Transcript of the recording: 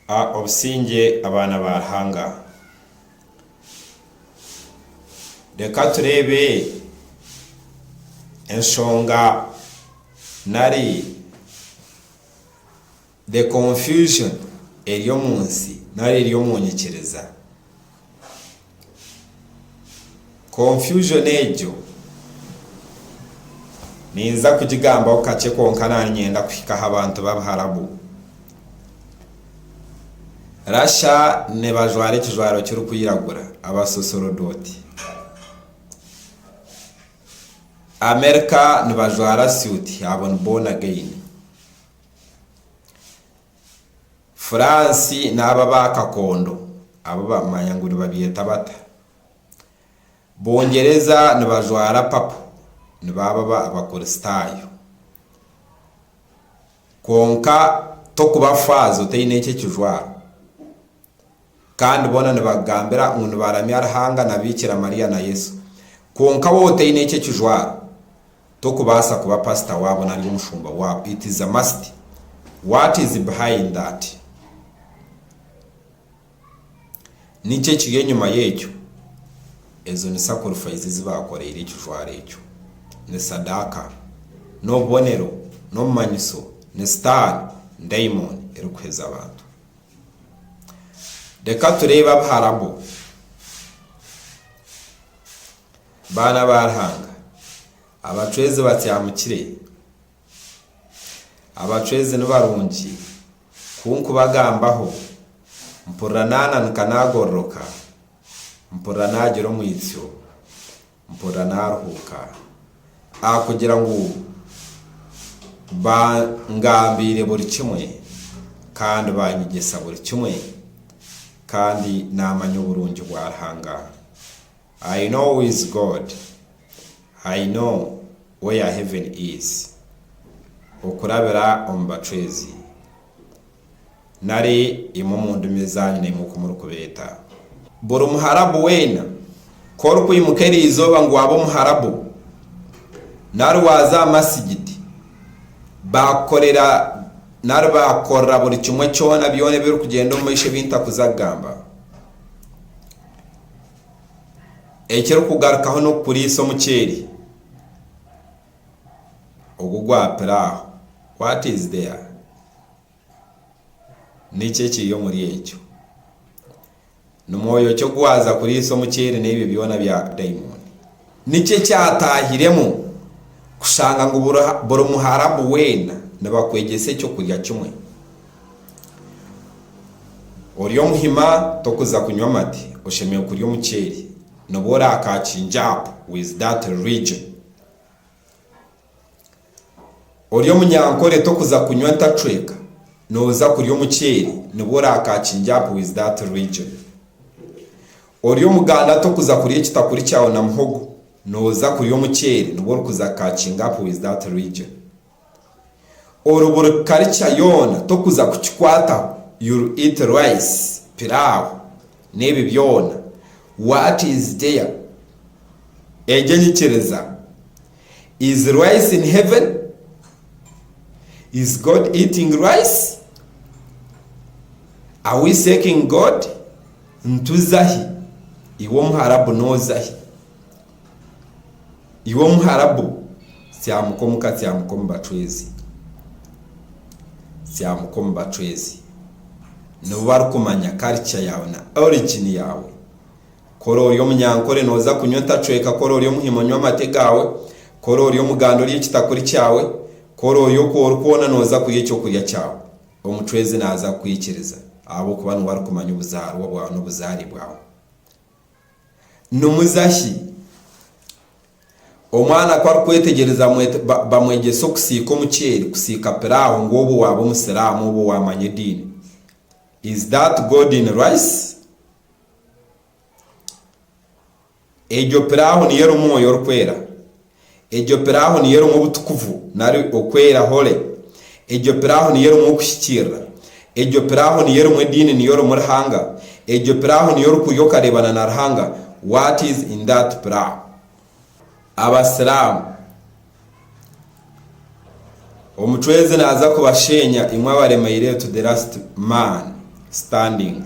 obusinge abana bahanga. Reka turebe enshonga nari, the confusion eri omunsi nari eri omunyikiriza. Confusion ejo ninza kugigambaho kake kwonka nanyenda kuhikaho abantu b'abaharabu. Rasha ne bajwara ekijwaro kirukuyiragura abasosorodoti. America ne bajwara suit abon born again. France n'aba bakakondo abo bamanya nguri babiyeta bata. Bongereza ne bajwara papo ne baba abakristayo. Kwonka tokubafazo teine eke kijwaro. Kandi bona ne bagambira umuntu baramya arahanga na Bikira Maria na Yesu. Kwonka wote ine eke kijwaro tokubasa kuba pastor wabo nari umushumba wabo. It is a must. What is behind that? Niche kiye nyuma yecyo. Ezo ni sacrifices zibakorera ekijwaro ekyo. Ne sadaka, no bonero, no manyiso, ne star, diamond erukweza abantu. Reka turebe abaharabu bana barhanga abacweze batyamukire abacweze n'barungi kunku bagambaho mpuranana nkanagororoka mpuranagiro mwitsyo mpuranaruhuka akugira ngo bangambire buri kimwe kandi banyigesa buri kimwe kandi namanyo burungi bwarhanga. I know who is God. I know where heaven is. Okurabira ombacwezi nari imumundu mizani na imukumuru kubeta. Buru muharabu wena koru kuyimukeri izoba ngo abo muharabu nari waza masigiti bakorera nari bakora buri kimwe cyona byone biri kugenda mu ishe binta kuzagamba. Ekero kugarukaho no kuri iso mukeri ogugwa peraho. What is there? Niche kiyo muri ekyo numoyo cyo gwaza kuri iso mukeri n'ibi byona bya diamond. Niche cyatahiremo kushanga ngo buru muharabu wena nabakwegese cyo kurya kimwe. Oriyo muhima tokuza kunywa mati oshemeye kurya mukeri nobora akachinjapo with that region. Oriyo munyankore tokuza kunywa ntacweka noza kurya mukeri nobora akachinjapo with that region. Oriyo muganda tokuza kurya kitakuri cyawo na muhogo noza kurya mukeri nobora kuza akachingapo with that region. Oruburu karicha yona tokuza kuchikwata you eat rice pilau nebi byona. What is there? Ejenyikiriza. Is rice in heaven? Is God eating rice? Are we seeking God? Ntuzahi iwo muharabu nozahi iwo muharabu syamukomuka syamukombacwezi syamukombacwezi nubar kumanya culture yawe na origin yawe. Korori yo munyankore noza kunyota cweka korori yo muhimonyo mategawe korori yo mugando ri kitakuri cyawe korori yo korukona noza kuyecyo kurya cyawe omucwezi naza kwikiriza abo kubantu bari kumanya ubuzaro bwawe n'ubuzari bwawe. Numuzahi omwana kwa kwetegereza bamwegeso kusika mukeri kusika peraho ngobo wabo musiramu bo wamanye dini. Is that God in rice? Ejo peraho ni yero moyo rukwera. Ejo peraho ni yero mubutukuvu nari okwera hole. Ejo peraho ni yero mukushikira. Ejo peraho ni yero mwedini ni yero murhanga. Ejo peraho ni yero kuyokarebana na rhanga. What is in that peraho? Abasilamu omuchweze naza kubashenya imwe abaremaire to the last man standing